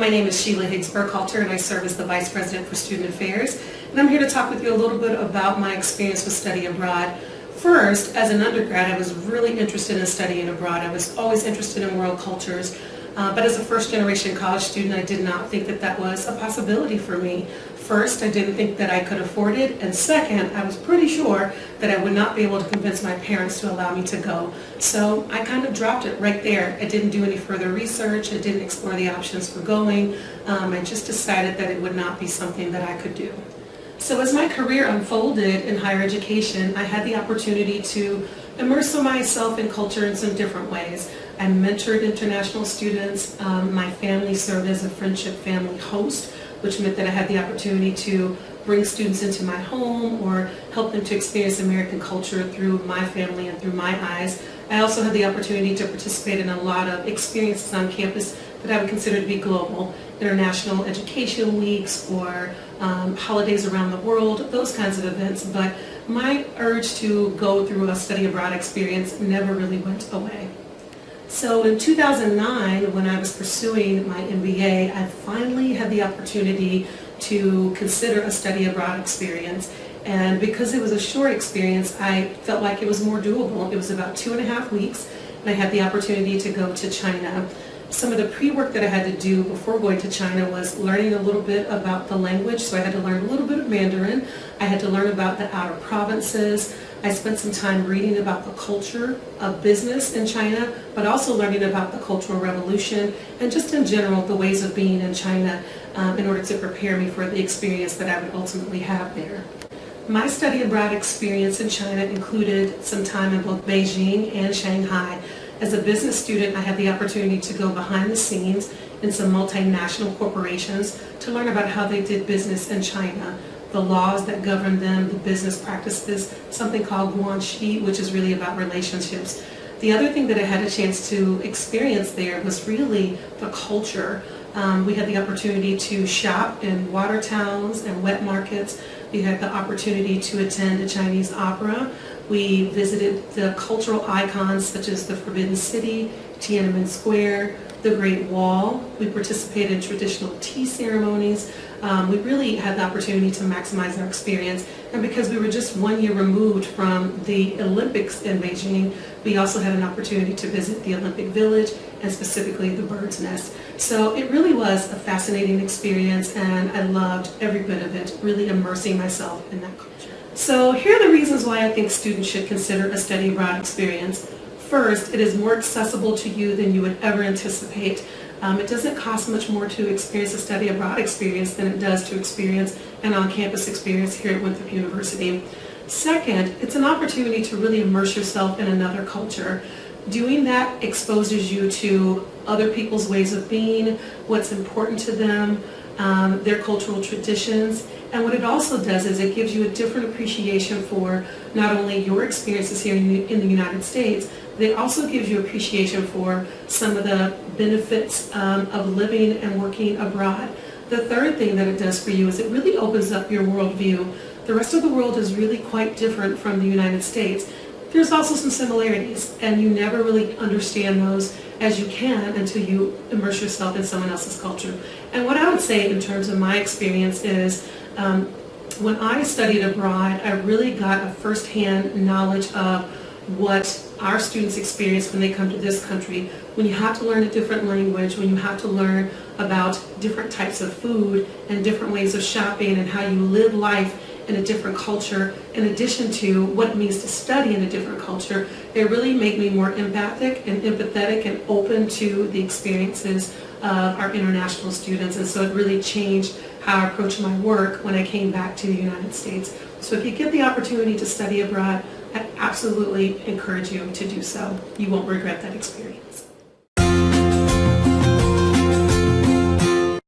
my name is Shelia Burkhalter, and I serve as the Vice President for Student Affairs. And I'm here to talk with you a little bit about my experience with study abroad. First, as an undergrad, I was really interested in studying abroad. I was always interested in world cultures. But as a first-generation college student, I did not think that that was a possibility for me. First, I didn't think that I could afford it, and second, I was pretty sure that I would not be able to convince my parents to allow me to go. So I kind of dropped it right there. I didn't do any further research. I didn't explore the options for going. I just decided that it would not be something that I could do. So as my career unfolded in higher education, I had the opportunity to immerse myself in culture in some different ways. I mentored international students. My family served as a friendship family host, which meant that I had the opportunity to bring students into my home or help them to experience American culture through my family and through my eyes. I also had the opportunity to participate in a lot of experiences on campus that I would consider to be global, international education weeks or holidays around the world, those kinds of events. But my urge to go through a study abroad experience never really went away. So in 2009, when I was pursuing my MBA, I finally had the opportunity to consider a study abroad experience. And because it was a short experience, I felt like it was more doable. It was about 2.5 weeks, and I had the opportunity to go to China. Some of the pre-work that I had to do before going to China was learning a little bit about the language, so I had to learn a little bit of Mandarin. I had to learn about the outer provinces. I spent some time reading about the culture of business in China, but also learning about the Cultural Revolution and just in general the ways of being in China in order to prepare me for the experience that I would ultimately have there. My study abroad experience in China included some time in both Beijing and Shanghai. As a business student, I had the opportunity to go behind the scenes in some multinational corporations to learn about how they did business in China, the laws that govern them, the business practices, something called guanxi, which is really about relationships. The other thing that I had a chance to experience there was really the culture. We had the opportunity to shop in water towns and wet markets. We had the opportunity to attend a Chinese opera. We visited the cultural icons such as the Forbidden City, Tiananmen Square, the Great Wall. We participated in traditional tea ceremonies. We really had the opportunity to maximize our experience. And because we were just 1 year removed from the Olympics in Beijing, we also had an opportunity to visit the Olympic Village and specifically the Bird's Nest. So it really was a fascinating experience, and I loved every bit of it, really immersing myself in that culture. So here are the reasons why I think students should consider a study abroad experience. First, it is more accessible to you than you would ever anticipate. It doesn't cost much more to experience a study abroad experience than it does to experience an on-campus experience here at Winthrop University. Second, it's an opportunity to really immerse yourself in another culture. Doing that exposes you to other people's ways of being, what's important to them, their cultural traditions. And what it also does is it gives you a different appreciation for not only your experiences here in the United States, but it also gives you appreciation for some of the benefits of living and working abroad. The third thing that it does for you is it really opens up your worldview. The rest of the world is really quite different from the United States. There's also some similarities, and you never really understand those as you can until you immerse yourself in someone else's culture. And what I would say in terms of my experience is when I studied abroad, I really got a firsthand knowledge of what our students experience when they come to this country. When you have to learn a different language, when you have to learn about different types of food and different ways of shopping and how you live life in a different culture, in addition to what it means to study in a different culture, it really made me more empathic and empathetic and open to the experiences of our international students. And so it really changed how I approach my work when I came back to the United States. So if you get the opportunity to study abroad, I absolutely encourage you to do so. You won't regret that experience.